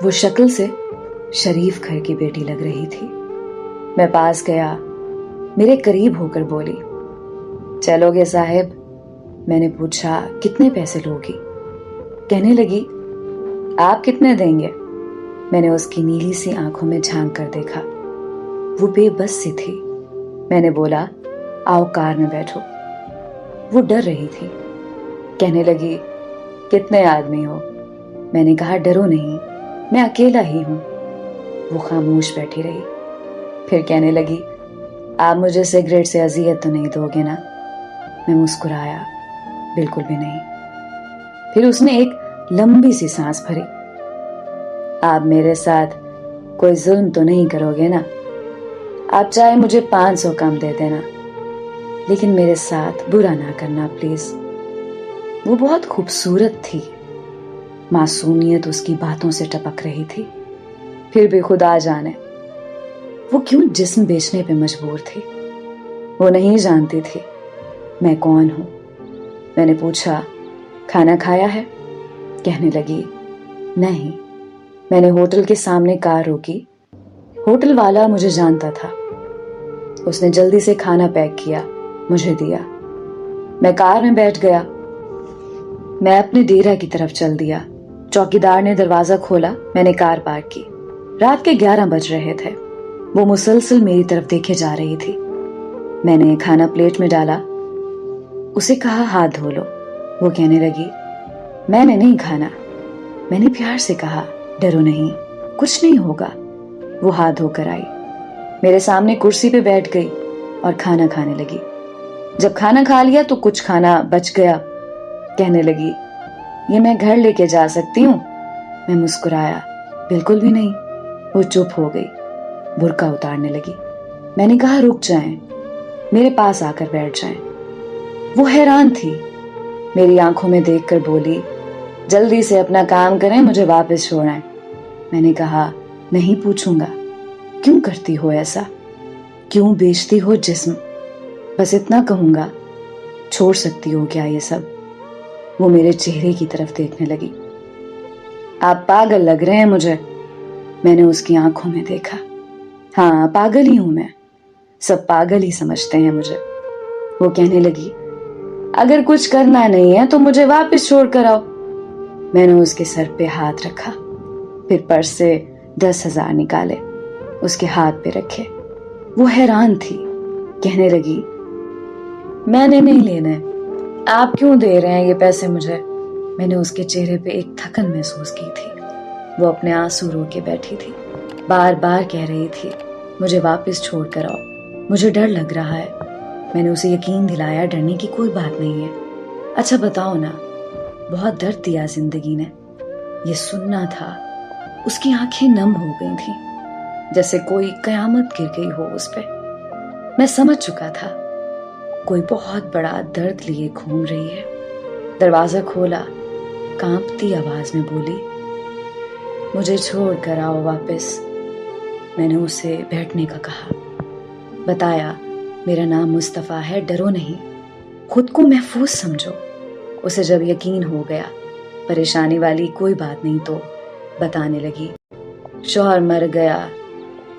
وہ شکل سے شریف گھر کی بیٹی لگ رہی تھی۔ میں پاس گیا، میرے قریب ہو کر بولی، چلو گے صاحب؟ میں نے پوچھا، کتنے پیسے لوگی؟ کہنے لگی، آپ کتنے دیں گے؟ میں نے اس کی نیلی سی آنکھوں میں جھانک کر دیکھا، وہ بے بس سی تھی۔ میں نے بولا، آؤ کار میں بیٹھو۔ وہ ڈر رہی تھی، کہنے لگی، کتنے آدمی ہو؟ میں نے کہا، ڈرو نہیں، میں اکیلا ہی ہوں۔ وہ خاموش بیٹھی رہی، پھر کہنے لگی، آپ مجھے سگریٹ سے اذیت تو نہیں دو گے نا؟ میں مسکرایا، بالکل بھی نہیں۔ پھر اس نے ایک لمبی سی سانس بھری، آپ میرے ساتھ کوئی ظلم تو نہیں کرو گے نا؟ آپ چاہے مجھے 500 کم دے دینا، لیکن میرے ساتھ برا نہ کرنا پلیز۔ وہ بہت خوبصورت تھی، معصومیت اس کی باتوں سے ٹپک رہی تھی، پھر بھی خدا جانے وہ کیوں جسم بیچنے پہ مجبور تھی۔ وہ نہیں جانتی تھی میں کون ہوں۔ میں نے پوچھا، کھانا کھایا ہے؟ کہنے لگی، نہیں۔ میں نے ہوٹل کے سامنے کار روکی، ہوٹل والا مجھے جانتا تھا۔ اس نے جلدی سے کھانا پیک کیا، مجھے دیا۔ میں کار میں بیٹھ گیا، میں اپنے ڈیرا کی طرف چل دیا۔ چوکیدار نے دروازہ کھولا، میں نے کار پارک کی۔ رات کے 11 بج رہے تھے۔ وہ مسلسل میری طرف دیکھے جا رہی تھی۔ میں نے کھانا پلیٹ میں ڈالا، اسے کہا، ہاتھ دھو لو۔ وہ کہنے لگی، میں نے نہیں کھانا۔ میں نے پیار سے کہا، ڈرو نہیں، کچھ نہیں ہوگا۔ وہ ہاتھ دھو کر آئی، میرے سامنے کرسی پہ بیٹھ گئی اور کھانا کھانے لگی۔ جب کھانا کھا لیا تو کچھ کھانا بچ گیا۔ کہنے لگی، یہ میں گھر لے کے جا سکتی ہوں؟ میں مسکرایا، بالکل بھی نہیں۔ وہ چپ ہو گئی، برقع اتارنے لگی۔ میں نے کہا، رک جائیں، میرے پاس آ کر بیٹھ جائیں۔ وہ حیران تھی، میری آنکھوں میں دیکھ کر بولی، جلدی سے اپنا کام کریں، مجھے واپس چھوڑیں۔ میں نے کہا، نہیں پوچھوں گا، کیوں کرتی ہو ایسا؟ کیوں بیچتی ہو جسم؟ بس اتنا کہوں گا، چھوڑ سکتی ہو کیا یہ سب؟ وہ میرے چہرے کی طرف دیکھنے لگی۔ آپ پاگل لگ رہے ہیں مجھے۔ میں نے اس کی آنکھوں میں دیکھا، ہاں پاگل ہی ہوں میں، سب پاگل ہی سمجھتے ہیں مجھے۔ وہ کہنے لگی، اگر کچھ کرنا نہیں ہے تو مجھے واپس چھوڑ کر آؤ۔ میں نے اس کے سر پہ ہاتھ رکھا، پھر پرس سے 10,000 نکالے، اس کے ہاتھ پہ رکھے۔ وہ حیران تھی، کہنے لگی، میں نے نہیں لینے، آپ کیوں دے رہے ہیں یہ پیسے مجھے؟ میں نے اس کے چہرے پہ ایک تھکن محسوس کی تھی۔ وہ اپنے آنسو رو کے بیٹھی تھی، بار بار کہہ رہی تھی، مجھے واپس چھوڑ کر آؤ، مجھے ڈر لگ رہا ہے۔ میں نے اسے یقین دلایا، ڈرنے کی کوئی بات نہیں ہے۔ اچھا بتاؤ نا، بہت درد دیا زندگی نے؟ یہ سننا تھا۔ اس کی آنکھیں نم ہو گئی تھیں، جیسے کوئی قیامت گر گئی ہو اس پہ۔ میں سمجھ چکا تھا، کوئی بہت بڑا درد لیے گھوم رہی ہے۔ دروازہ کھولا، کانپتی آواز میں بولی، مجھے چھوڑ کر آؤ واپس۔ میں نے اسے بیٹھنے کا کہا، بتایا، میرا نام مصطفیٰ ہے، ڈرو نہیں، خود کو محفوظ سمجھو۔ اسے جب یقین ہو گیا پریشانی والی کوئی بات نہیں تو بتانے لگی، شوہر مر گیا،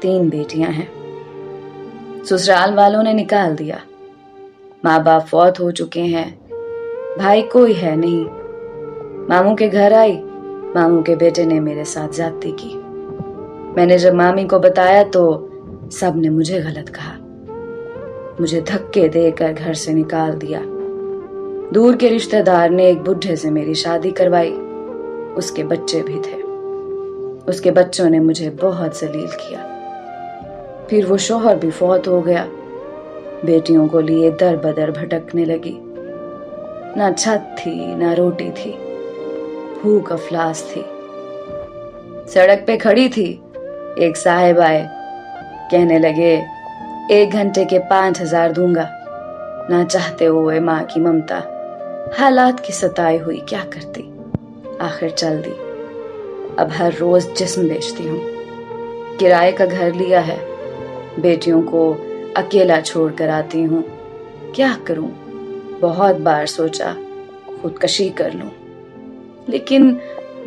3 بیٹیاں ہیں، سسرال والوں نے نکال دیا، ماں باپ فوت ہو چکے ہیں، بھائی کوئی ہے نہیں۔ ماموں کے گھر آئی، ماموں کے بیٹے نے میرے ساتھ زیادتی کی۔ میں نے جب مامی کو بتایا تو سب نے مجھے غلط کہا، مجھے دھکے دے کر گھر سے نکال دیا۔ دور کے رشتہ دار نے ایک بڈھے سے میری شادی کروائی، اس کے بچے بھی تھے، اس کے بچوں نے مجھے بہت ذلیل کیا۔ پھر وہ شوہر بھی فوت ہو گیا، بیٹیوں کو لیے در بدر بھٹکنے لگی، نہ چھت تھی نہ روٹی تھی، بھوک افلاس تھی۔ سڑک پہ کھڑی تھی، ایک صاحب آئے، کہنے لگے 1 گھنٹے کے 5,000 دوں گا۔ نہ چاہتے ہوئے ماں کی ممتا، حالات کی ستائی ہوئی، کیا کرتی، آخر چل دی۔ اب ہر روز جسم بیچتی ہوں، کرائے کا گھر لیا ہے، بیٹیوں کو اکیلا چھوڑ کر آتی ہوں، کیا کروں؟ بہت بار سوچا خودکشی کر لوں، لیکن